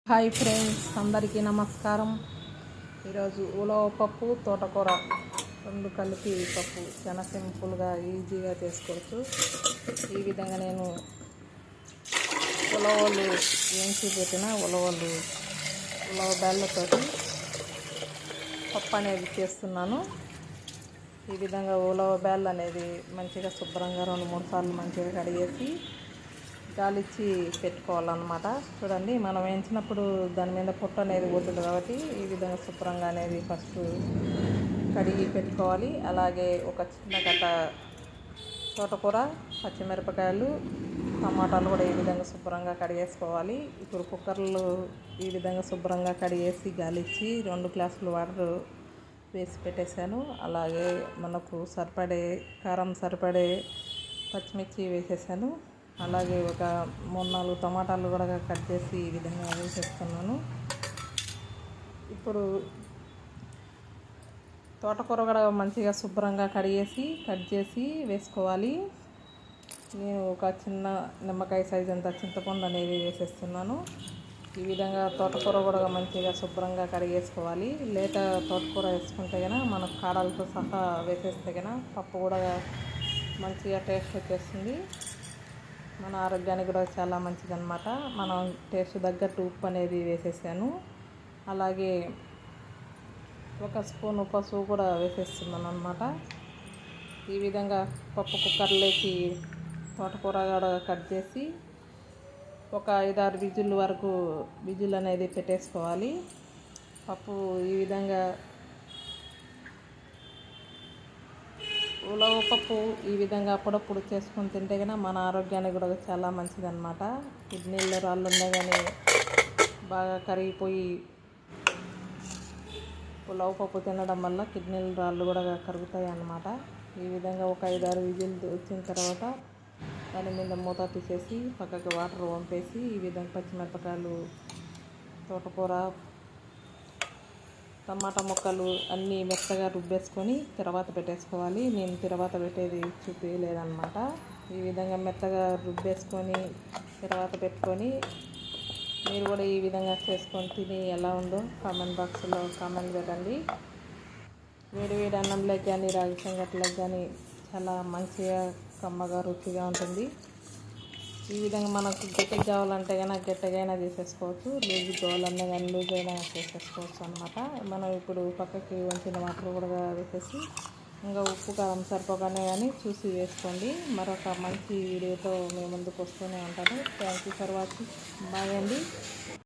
Hi friends, అందరికీ నమస్కారం. ఈరోజు ఉలవ పప్పు, తోటకూర రెండు కలిపి పప్పు చాలా సింపుల్గా ఈజీగా చేసుకోవచ్చు. ఈ విధంగా నేను ఉలవలు వేయించి పెట్టిన ఉలవ బెల్లతోటి పప్పు అనేది చేస్తున్నాను. ఈ విధంగా ఉలవ బెల్ల అనేది మంచిగా శుభ్రంగా 2-3 సార్లు మంచిగా కడిగేసి గాలిచ్చి పెట్టుకోవాలన్నమాట. చూడండి, మనం వేయించినప్పుడు దాని మీద పొట్టు అనేది పోతుంది కాబట్టి ఈ విధంగా శుభ్రంగా అనేది ఫస్ట్ కడిగి పెట్టుకోవాలి. అలాగే ఒక చిన్న కట్ట తోటకూర, పచ్చిమిరపకాయలు, టమాటాలు కూడా ఈ విధంగా శుభ్రంగా కడిగేసుకోవాలి. ఇప్పుడు కుక్కర్లు ఈ విధంగా శుభ్రంగా కడిగేసి గాలిచ్చి 2 గ్లాసులు వాటర్ వేసి పెట్టేశాను. అలాగే మనకు కారం సరిపడే పచ్చిమిర్చి వేసేసాను. అలాగే ఒక 3-4 టమాటాలు కూడా కట్ చేసి ఈ విధంగా వేసేస్తున్నాను. ఇప్పుడు తోటకూర కూడా మంచిగా శుభ్రంగా కట్ చేసి వేసుకోవాలి. నేను ఒక చిన్న నిమ్మకాయ సైజ్ అంత చింతపండు అనేది వేసేస్తున్నాను. ఈ విధంగా తోటకూర కూడా మంచిగా శుభ్రంగా కడిగేసుకోవాలి. లేత తోటకూర వేసుకుంటే కనుక మనకు కాడలతో సహా వేసేస్తే కనుక పప్పు కూడా మంచిగా టేస్ట్ వచ్చేస్తుంది. మన ఆరోగ్యానికి కూడా చాలా మంచిదన్నమాట. మనం టేస్ట్ తగ్గట్టు ఉప్పు అనేది వేసేసాను. అలాగే ఒక స్పూను పసుపు కూడా వేసేస్తున్నాను అన్నమాట. ఈ విధంగా పప్పు కుక్కర్లోకి తోటకూర కూడా కట్ చేసి ఒక 5-6 విజిల్ వరకు అనేది పెట్టేసుకోవాలి. పప్పు ఈ విధంగా ఉలవ పప్పు ఈ విధంగా అప్పుడప్పుడు చేసుకొని తింటే కనుక మన ఆరోగ్యానికి కూడా చాలా మంచిదన్నమాట. కిడ్నీలో రాళ్ళు ఉన్నా కానీ బాగా కరిగిపోయి ఉలవ పప్పు తినడం వల్ల కిడ్నీల రాళ్ళు కూడా కరుగుతాయి అన్నమాట. ఈ విధంగా ఒక 5-6 విజిల్ వచ్చిన తర్వాత దాని మీద మూత తీసేసి పక్కకి వాటర్ వంపేసి ఈ విధంగా పచ్చిమిరపకాయలు, తోటకూర, టమాటా ముక్కలు అన్నీ మెత్తగా రుబ్బేసుకొని తర్వాత పెట్టేసుకోవాలి. నేను తర్వాత పెట్టేది చూపించలేదన్నమాట. ఈ విధంగా మెత్తగా రుబ్బేసుకొని తర్వాత పెట్టుకొని మీరు కూడా ఈ విధంగా చేసుకొని తిని ఎలా ఉందో కామెంట్ బాక్స్లో కామెంట్ పెట్టండి. వేడి అన్నంలోకి కానీ రాగి సంగట్లోకి కానీ చాలా మంచిగా కమ్మగా రుచిగా ఉంటుంది. ఈ విధంగా మనకు గట్టిగా కావాలంటే కనుక గట్టిగా చేసేసుకోవచ్చు, లూజ్ కావాలన్నా కానీ లూజ్ అయినా చేసేసుకోవచ్చు అన్నమాట. మనం ఇప్పుడు పక్కకి వంచిన వాటర్ కూడా వేసేసి ఇంకా ఉప్పు కారం సరిపోగానే కానీ చూసి వేసుకోండి. మరొక మంచి వీడియోతో మీ ముందుకు వస్తూనే ఉంటాను. Thank you for watching. Bye అండి.